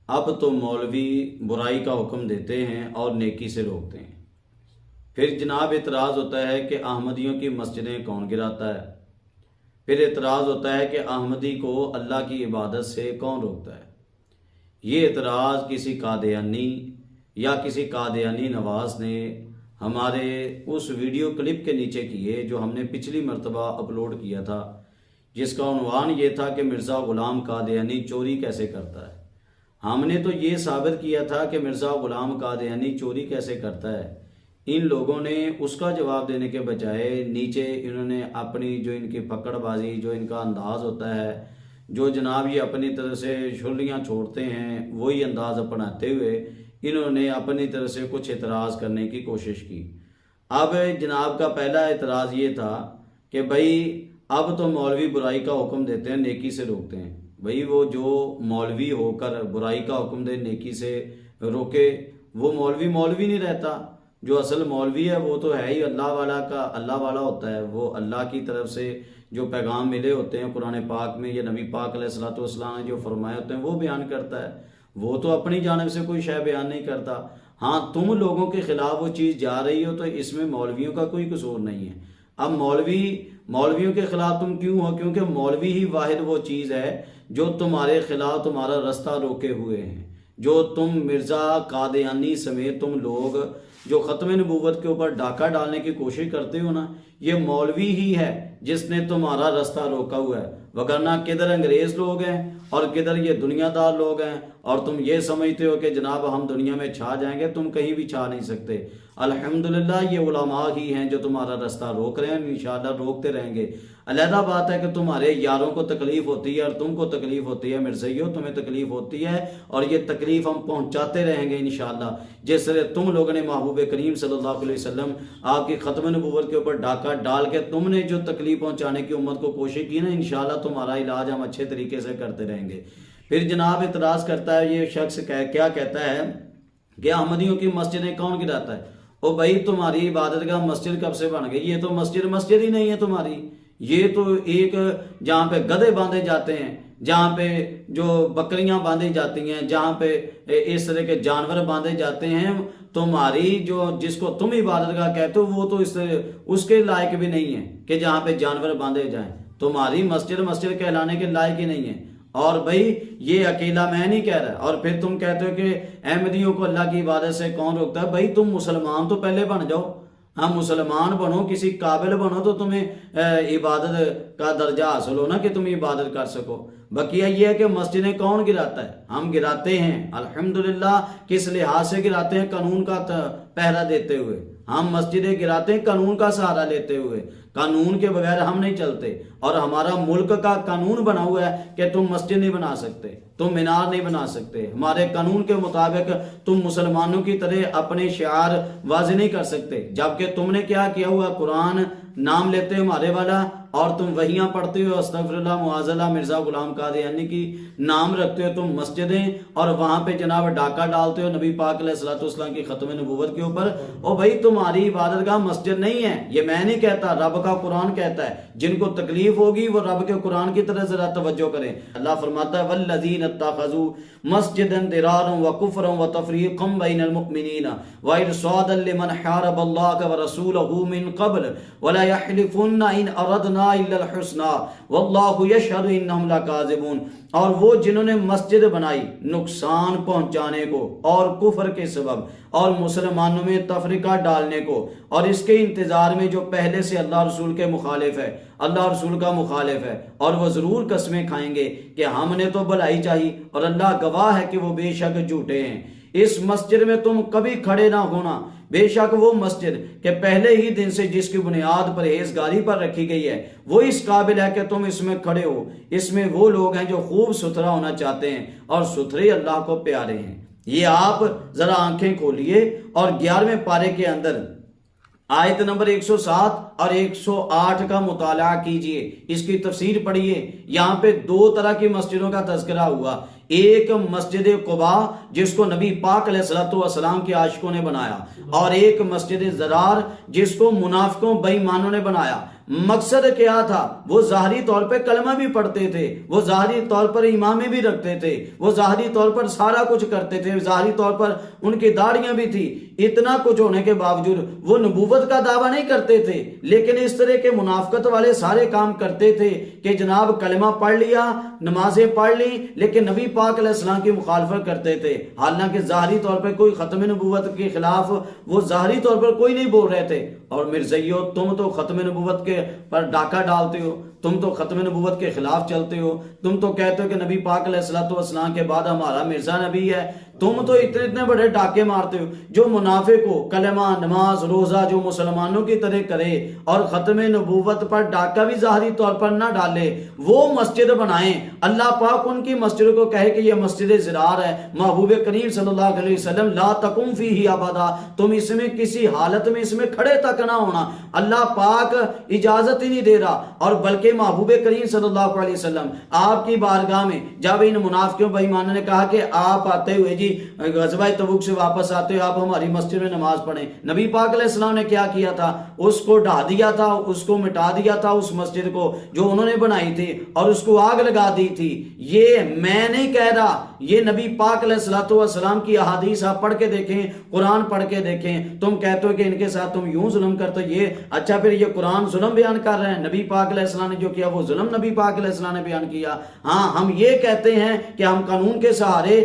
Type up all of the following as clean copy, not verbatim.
اب تو مولوی برائی کا حکم دیتے ہیں اور نیکی سے روکتے ہیں۔ پھر جناب اعتراض ہوتا ہے کہ احمدیوں کی مسجدیں کون گراتا ہے؟ پھر اعتراض ہوتا ہے کہ احمدی کو اللہ کی عبادت سے کون روکتا ہے؟ یہ اعتراض کسی قادیانی یا کسی قادیانی نواز نے ہمارے اس ویڈیو کلپ کے نیچے کیے جو ہم نے پچھلی مرتبہ اپلوڈ کیا تھا، جس کا عنوان یہ تھا کہ مرزا غلام قادیانی چوری کیسے کرتا ہے۔ ہم نے تو یہ ثابت کیا تھا کہ مرزا غلام قادیانی چوری کیسے کرتا ہے۔ ان لوگوں نے اس کا جواب دینے کے بجائے نیچے انہوں نے اپنی جو ان کی پکڑ بازی، جو ان کا انداز ہوتا ہے، جو جناب یہ اپنی طرف سے چھلیاں چھوڑتے ہیں، وہی انداز اپناتے ہوئے انہوں نے اپنی طرف سے کچھ اعتراض کرنے کی کوشش کی۔ اب جناب کا پہلا اعتراض یہ تھا کہ بھائی اب تو مولوی برائی کا حکم دیتے ہیں، نیکی سے روکتے ہیں۔ بھائی وہ جو مولوی ہو کر برائی کا حکم دے، نیکی سے روکے، وہ مولوی نہیں رہتا۔ جو اصل مولوی ہے وہ تو ہے ہی اللہ والا ہوتا ہے۔ وہ اللہ کی طرف سے جو پیغام ملے ہوتے ہیں قرآن پاک میں یا نبی پاک علیہ الصلوۃ والسلام نے جو فرمائے ہوتے ہیں وہ بیان کرتا ہے۔ وہ تو اپنی جانب سے کوئی شے بیان نہیں کرتا۔ ہاں تم لوگوں کے خلاف وہ چیز جا رہی ہو تو اس میں مولویوں کا کوئی قصور نہیں ہے۔ اب مولویوں کے خلاف تم کیوں ہو؟ کیونکہ مولوی ہی واحد وہ چیز ہے جو تمہارے خلاف تمہارا رستہ روکے ہوئے ہیں۔ جو تم مرزا قادیانی سمیت تم لوگ جو ختم نبوت کے اوپر ڈاکہ ڈالنے کی کوشش کرتے ہو نا، یہ مولوی ہی ہے جس نے تمہارا رستہ روکا ہوا ہے، وگرنہ کدھر انگریز لوگ ہیں اور کدھر یہ دنیا دار لوگ ہیں، اور تم یہ سمجھتے ہو کہ جناب ہم دنیا میں چھا جائیں گے۔ تم کہیں بھی چھا نہیں سکتے۔ الحمدللہ یہ علماء ہی ہیں جو تمہارا رستہ روک رہے ہیں، انشاءاللہ روکتے رہیں گے۔ علیحدہ بات ہے کہ تمہارے یاروں کو تکلیف ہوتی ہے اور تم کو تکلیف ہوتی ہے، مرزائیوں تمہیں تکلیف ہوتی ہے، اور یہ تکلیف ہم پہنچاتے رہیں گے انشاءاللہ۔ جس طرح تم لوگوں نے محبوب کریم صلی اللہ علیہ وسلم آپ کی ختم نبوت کے اوپر ڈاکہ ڈال کے تم نے جو تکلیف پہنچانے کی امت کو کوشش کی نا، انشاءاللہ تمہارا علاج ہم اچھے طریقے سے کرتے رہیں گے۔ پھر جناب اعتراض کرتا ہے یہ شخص، کیا کہتا ہے کہ احمدیوں کی مسجدیں کون گراتا ہے؟ او بھائی تمہاری عبادت کا مسجد کب سے بن گئی؟ یہ تو مسجد ہی نہیں ہے تمہاری۔ یہ تو ایک جہاں پہ گدھے باندھے جاتے ہیں، جہاں پہ جو بکریاں باندھی جاتی ہیں، جہاں پہ اس طرح کے جانور باندھے جاتے ہیں، تمہاری جس کو تم عبادت گاہ کہتے ہو وہ تو اس کے لائق بھی نہیں ہے کہ جہاں پہ جانور باندھے جائیں۔ تمہاری مسجد کہلانے کے لائق ہی نہیں ہے۔ اور بھائی یہ اکیلا میں نہیں کہہ رہا۔ اور پھر تم کہتے ہو کہ احمدیوں کو اللہ کی عبادت سے کون روکتا ہے؟ بھائی تم مسلمان تو پہلے بن جاؤ۔ ہم مسلمان بنو، کسی قابل بنو تو تمہیں عبادت کا درجہ حاصل ہو نا کہ تم عبادت کر سکو۔ بقیہ یہ ہے کہ مسجدیں کون گراتا ہے؟ ہم گراتے ہیں الحمدللہ۔ کس لحاظ سے گراتے ہیں؟ قانون کا پہرا دیتے ہوئے۔ ہم مسجدیں گراتے ہیں قانون کا سہارا لیتے ہوئے۔ قانون کے بغیر ہم نہیں چلتے، اور ہمارا ملک کا قانون بنا ہوا ہے کہ تم مسجد نہیں بنا سکتے، تم مینار نہیں بنا سکتے۔ ہمارے قانون کے مطابق تم مسلمانوں کی طرح اپنے شعار واضح نہیں کر سکتے، جبکہ تم نے کیا کیا ہوا؟ قرآن نام لیتے ہمارے والا، اور تم وحیاں پڑھتے ہو، استغفر اللہ معاذ اللہ، مرزا غلام قادیانی کی نام رکھتے ہو تم مسجدیں، اور وہاں پہ جناب ڈاکہ ڈالتے ہو نبی پاک علیہ الصلوۃ والسلام کی ختم نبوت کے اوپر۔ او بھائی تمہاری عبادت گاہ مسجد نہیں ہے، یہ میں نہیں کہتا، رب کا قرآن کہتا ہے۔ جن کو تکلیف ہوگی وہ رب کے قرآن کی طرف ذرا توجہ کریں۔ اللہ فرماتا ہے والذین اتخذوا مسجدا ضرارا وکفرا وتفریقا بین المؤمنین وارصادا لمن حارب اللہ ورسولہ من قبل ولا يحلفن ان اردنا الا الحسنى واللہ یشہد انہم لکاذبون۔ اور وہ جنہوں نے مسجد بنائی نقصان پہنچانے کو اور کفر کے سبب اور مسلمانوں میں تفرقہ ڈالنے کو، اور اس کے انتظار میں جو پہلے سے اللہ رسول کے مخالف ہے، اللہ رسول کا مخالف ہے، اور وہ ضرور قسمیں کھائیں گے کہ ہم نے تو بھلائی چاہی، اور اللہ گواہ ہے کہ وہ بے شک جھوٹے ہیں۔ اس مسجد میں تم کبھی کھڑے نہ ہونا، بے شک وہ مسجد کہ پہلے ہی دن سے جس کی بنیاد پرہیزگاری پر رکھی گئی ہے وہ اس قابل ہے کہ تم اس میں کھڑے ہو۔ اس میں وہ لوگ ہیں جو خوب ستھرا ہونا چاہتے ہیں اور ستھرے اللہ کو پیارے ہیں۔ یہ آپ ذرا آنکھیں کھولیے اور 11ویں پارے کے اندر آیت نمبر 107 اور 108 کا مطالعہ کیجئے، اس کی تفسیر پڑھیے۔ یہاں پہ دو طرح کی مسجدوں کا تذکرہ ہوا، ایک مسجد قباء جس کو نبی پاک علیہ الصلوۃ والسلام کے عاشقوں نے بنایا، اور ایک مسجد ضرار جس کو منافقوں بے ایمانوں نے بنایا۔ مقصد کیا تھا؟ وہ ظاہری طور پہ کلمہ بھی پڑھتے تھے، وہ ظاہری طور پر امامے بھی رکھتے تھے، وہ ظاہری طور پر سارا کچھ کرتے تھے، ظاہری طور پر ان کی داڑیاں بھی تھی، اتنا کچھ ہونے کے باوجود وہ نبوت کا دعویٰ نہیں کرتے تھے، لیکن اس طرح کے منافقت والے سارے کام کرتے تھے کہ جناب کلمہ پڑھ لیا، نمازیں پڑھ لی، لیکن نبی پاک علیہ السلام کی مخالفت کرتے تھے، حالانکہ ظاہری طور پر کوئی ختم نبوت کے خلاف وہ ظاہری طور پر کوئی نہیں بول رہے تھے۔ اور مرزائیو، تم تو ختم نبوت کے پر ڈاکہ ڈالتے ہو، تم تو ختم نبوت کے خلاف چلتے ہو، تم تو کہتے ہو کہ نبی پاک علیہ السلام کے بعد ہمارا مرزا نبی ہے، تم تو اتنے بڑے ڈاکے مارتے ہو۔ جو منافق ہو کلمہ، نماز، روزہ جو مسلمانوں کی طرح کرے اور ختم نبوت پر ڈاکہ بھی ظاہری طور پر نہ ڈالے، وہ مسجد بنائیں، اللہ پاک ان کی مسجد کو کہے کہ یہ مسجد زرار ہے، محبوب کریم صلی اللہ علیہ وسلم لا تقم فیہ ابدا، تم اس میں کسی حالت میں اس میں کھڑے تک نہ ہونا، اللہ پاک اجازت ہی نہیں دے رہا۔ اور بلکہ محبوب کریم صلی اللہ علیہ وسلم آپ کی بارگاہ میں جب ان منافقوں بے ایمانوں نے کہا کہ آپ آتے ہوئے جی غزوہ تبوک سے واپس آتے ہو، آپ ہماری مسجد میں نماز پڑھیں، نبی پاک علیہ السلام نے کیا کیا تھا؟ اس کو ڈھا دیا تھا، اس کو مٹا دیا تھا، اس مسجد کو جو انہوں نے بنائی تھی، اور اس کو آگ لگا دی تھی۔ یہ میں نہیں کہہ رہا، یہ نبی پاک علیہ السلام کی احادیث آپ پڑھ کے دیکھیں، قرآن پڑھ کے دیکھیں۔ تم کہتے ہو کہ ان کے ساتھ تم یوں ظلم کرتے ہو، یہ اچھا پھر یہ قرآن ظلم بیان کر رہے ہیں؟ نبی پاک علیہ السلام نے جو کیا وہ ظلم نبی پاک علیہ السلام نے بیان کیا۔ ہاں، ہم یہ کہتے ہیں کہ ہم قانون کے سہارے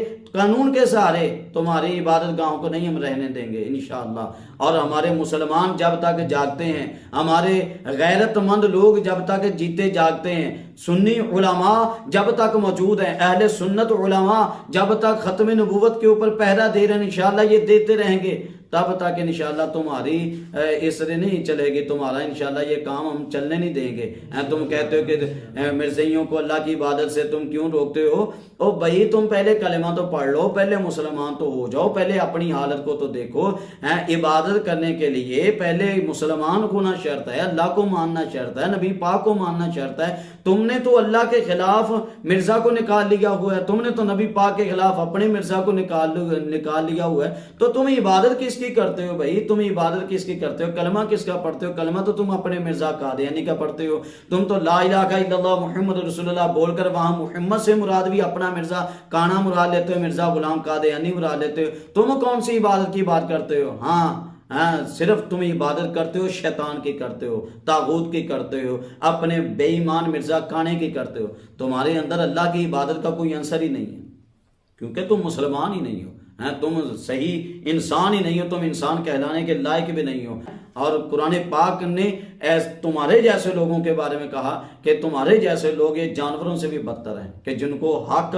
تمہاری عبادت گاہوں کو نہیں ہم رہنے دیں گے انشاءاللہ۔ اور ہمارے مسلمان جب تک جاگتے ہیں، ہمارے غیرت مند لوگ جب تک جیتے جاگتے ہیں، سنی علماء جب تک موجود ہیں، اہل سنت علماء جب تک ختم نبوت کے اوپر پہرا دے رہے ہیں، انشاءاللہ یہ دیتے رہیں گے، تب تک انشاءاللہ تمہاری اسرے نہیں چلے گی، تمہارا انشاءاللہ یہ کام ہم چلنے نہیں دیں گے۔ تم کہتے ہو کہ مرزائیوں کو اللہ کی عبادت سے تم کیوں روکتے ہو؟ او بھائی، تم پہلے کلمہ تو پڑھ لو، پہلے مسلمان تو ہو جاؤ، پہلے اپنی حالت کو تو دیکھو۔ عبادت کرنے کے لیے پہلے مسلمان ہونا شرط ہے، اللہ کو ماننا شرط ہے، نبی پاک کو ماننا شرط ہے۔ تم نے تو اللہ کے خلاف مرزا کو نکال لیا ہوا ہے، تم نے تو نبی پاک کے خلاف اپنے مرزا کو نکال لیا ہوا ہے، تو تم عبادت کس کی کرتے ہو بھائی؟ تم عبادت کس کی کرتے ہو؟ کلمہ کس کا پڑھتے ہو؟ کلمہ تو تم اپنے مرزا قادیانی کا پڑھتے ہو۔ تم تو لا الہ الا اللہ محمد رسول اللہ بول کر وہاں محمد سے مراد بھی اپنا مرزا کانا مراد لیتے ہو، مرزا غلام قادیانی مراد لیتے ہو۔ تم کون سی عبادت کی بات کرتے ہو؟ ہاں، صرف تم عبادت کرتے ہو شیطان کی کرتے ہو، طاغوت کی کرتے ہو، اپنے بے ایمان مرزا کانے کی کرتے ہو۔ تمہارے اندر اللہ کی عبادت کا کوئی عنصر ہی نہیں ہے، کیونکہ تم مسلمان ہی نہیں ہو، تم صحیح انسان ہی نہیں ہو، تم انسان کہلانے کے لائق بھی نہیں ہو۔ اور قرآن پاک نے تمہارے جیسے لوگوں کے بارے میں کہا کہ تمہارے جیسے لوگ یہ جانوروں سے بھی بدتر ہیں، کہ جن کو حق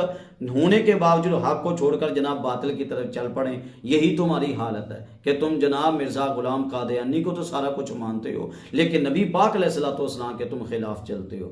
ہونے کے باوجود حق کو چھوڑ کر جناب باطل کی طرف چل پڑیں۔ یہی تمہاری حالت ہے کہ تم جناب مرزا غلام قادیانی کو تو سارا کچھ مانتے ہو، لیکن نبی پاک علیہ الصلوۃ والسلام کے تم خلاف چلتے ہو۔